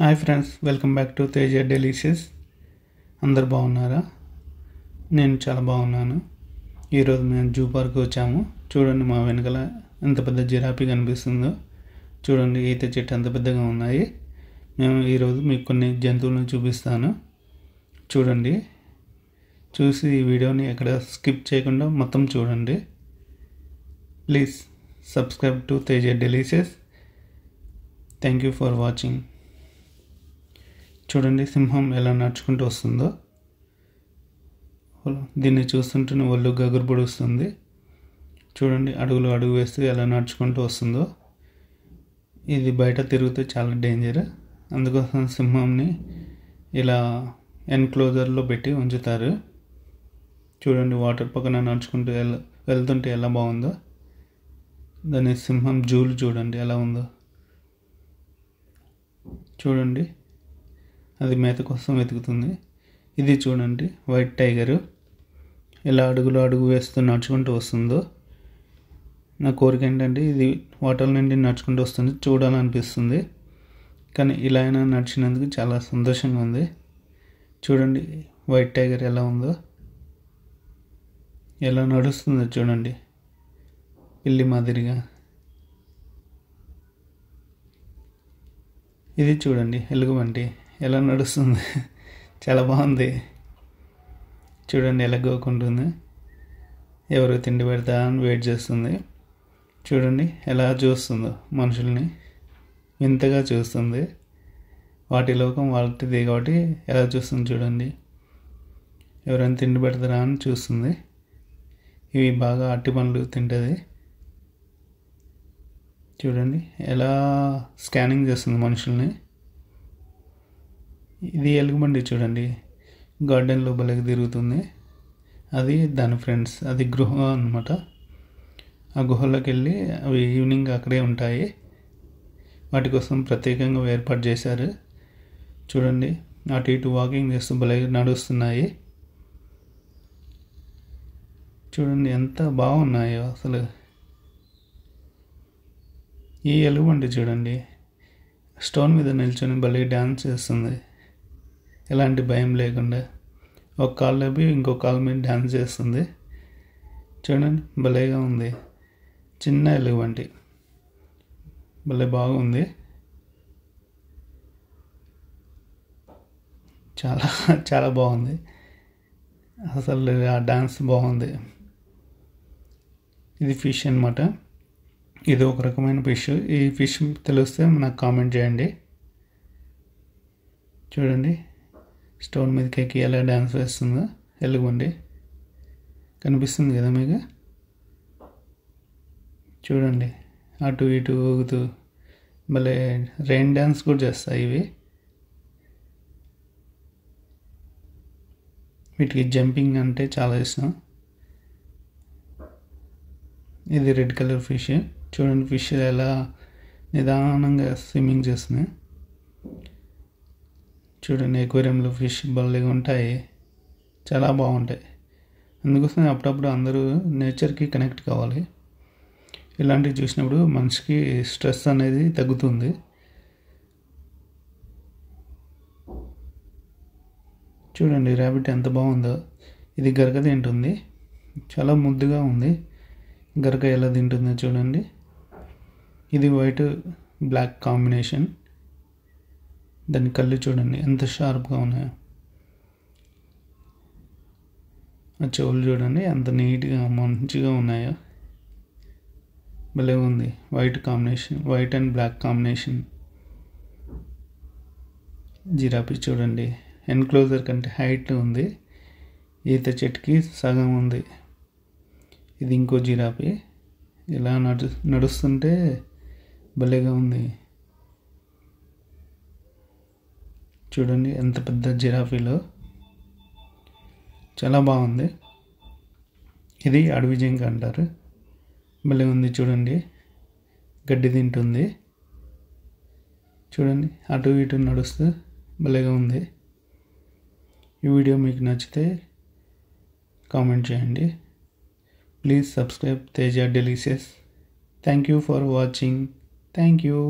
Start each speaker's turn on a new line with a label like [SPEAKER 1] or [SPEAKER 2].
[SPEAKER 1] Hi friends, welcome back to Teja delicious. అందరు బాగున్నారా? నేను చాలా బాగున్నాను. ఈరోజు మేము జూ పార్క్ వచ్చాము. చూడండి, మా వెనకాల ఎంత పెద్ద జిరాఫీ కనిపిస్తుందో. చూడండి, ఈత చెట్టు ఎంత పెద్దగా ఉన్నాయి. మేము ఈరోజు మీకు కొన్ని జంతువులను చూపిస్తాను. చూడండి, చూసి ఈ వీడియోని ఎక్కడ స్కిప్ చేయకుండా మొత్తం చూడండి. Please subscribe to Teja delicious. Thank you for watching. చూడండి, సింహం ఎలా నడుచుకుంటూ వస్తుందో. దీన్ని చూస్తుంటే ఒళ్ళు గగురు పొడుస్తుంది. చూడండి, అడుగు వేస్తూ ఎలా నడుచుకుంటూ వస్తుందో. ఇది బయట తిరుగుతూ చాలా డేంజర్. అందుకోసం సింహంని ఇలా ఎన్క్లోజర్లో పెట్టి ఉంచుతారు. చూడండి, వాటర్ పక్కన నడుచుకుంటూ వెళ్తుంటే ఎలా బాగుందో. దాని సింహం జూలు చూడండి ఎలా ఉందో. చూడండి, అది మేత కోసం వెతుకుతుంది. ఇది చూడండి, వైట్ టైగరు ఎలా అడుగు వేస్తూ నడుచుకుంటూ వస్తుందో. నా కోరిక ఏంటంటే ఇది వాటర్ నుండి నడుచుకుంటూ వస్తుంది, చూడాలనిపిస్తుంది. కానీ ఇలా అయినా నడిచినందుకు చాలా సంతోషంగా ఉంది. చూడండి, వైట్ టైగర్ ఎలా ఉందో, ఎలా నడుస్తుందో చూడండి, పిల్లి మాదిరిగా. ఇది చూడండి, ఎలుగుబంటి ఎలా నడుస్తుంది, చాలా బాగుంది. చూడండి, ఎలా గోకుంటుంది, ఎవరు తిండి పెడతా అని వెయిట్ చేస్తుంది. చూడండి, ఎలా చూస్తుందో, మనుషుల్ని వింతగా చూస్తుంది. వాటి లోకం వాటిది కాబట్టి ఎలా చూస్తుంది చూడండి. ఎవరైనా తిండి పెడతారా అని చూస్తుంది. ఇవి బాగా అట్టి పండ్లు తింటుంది. చూడండి, ఎలా స్కానింగ్ చేస్తుంది మనుషుల్ని. ఇది ఎలుగుబంటి చూడండి, గార్డెన్ లోపలికి తిరుగుతుంది. అది దాని ఫ్రెండ్స్, అది గృహ అన్నమాట. ఆ గుహలోకి వెళ్ళి అవి ఈవినింగ్ అక్కడే ఉంటాయి. వాటి కోసం ప్రత్యేకంగా ఏర్పాటు చేశారు. చూడండి, అటు ఇటు వాకింగ్ చేస్తూ భలే నడుస్తున్నాయి. చూడండి, ఎంత బాగున్నాయో అసలు. ఈ ఎలుగుబంటి చూడండి, స్టోన్ మీద నిల్చొని భలే డ్యాన్స్ చేస్తుంది, ఎలాంటి భయం లేకుండా. ఒక కాలు లేపి ఇంకో కాలు మీద డ్యాన్స్ చేస్తుంది. చూడండి, భలేగా ఉంది. చిన్న ఎలుగుబంటి భలే బాగుంది. చాలా చాలా బాగుంది అసలు. ఆ డ్యాన్స్ బాగుంది. ఇది ఫిష్ అన్నమాట. ఇది ఒక రకమైన ఫిష్. ఈ ఫిష్ తెలిస్తే నాకు కామెంట్ చేయండి. చూడండి, స్టోన్ మీదకి ఎక్కి ఎలా డ్యాన్స్ వేస్తుందో ఎలుగుబంటి. కనిపిస్తుంది కదా మీకు? చూడండి, అటు ఇటు ఊగుతూ భలే రెయిన్ డ్యాన్స్ కూడా చేస్తాయి ఇవి. వీటికి జంపింగ్ అంటే చాలా ఇష్టం. ఇది రెడ్ కలర్ ఫిష్. చూడండి, ఫిష్ ఎలా నిదానంగా స్విమ్మింగ్ చేస్తుంది. చూడండి, ఎక్వేరియంలో ఫిష్ భలేగా ఉంటాయి, చాలా బాగుంటాయి. అందుకోసం అప్పుడప్పుడు అందరూ నేచర్కి కనెక్ట్ కావాలి. ఇలాంటివి చూసినప్పుడు మనిషికి స్ట్రెస్ అనేది తగ్గుతుంది. చూడండి, ర్యాబిట్ ఎంత బాగుందో. ఇది గరక తింటుంది, చాలా ముద్దుగా ఉంది. గరక ఎలా తింటుందో చూడండి. ఇది వైట్ బ్లాక్ కాంబినేషన్. దాని కళ్ళు చూడండి ఎంత షార్ప్గా ఉన్నాయో. ఆ చెవులు చూడండి ఎంత నీట్గా మంచిగా ఉన్నాయో. భలే ఉంది. White combination, white and black combination. Giraffe చూడండి, ఎన్క్లోజర్ కంటే హైట్ ఉంది. ఈత చెట్టుకి సగం ఉంది. ఇది ఇంకో జిరాఫీ. ఇలా నడుస్తుంటే భలేగా ఉంది. చూడండి, ఎంత పెద్ద జిరాఫీలో, చాలా బాగుంది. ఇది అడవి జింక అంటారు. భలే ఉంది. చూడండి, గడ్డి తింటుంది. చూడండి, అటు ఇటు నడుస్తూ భలేగా ఉంది. ఈ వీడియో మీకు నచ్చితే కామెంట్ చేయండి. Please subscribe Teja delicious. Thank you for watching. Thank you.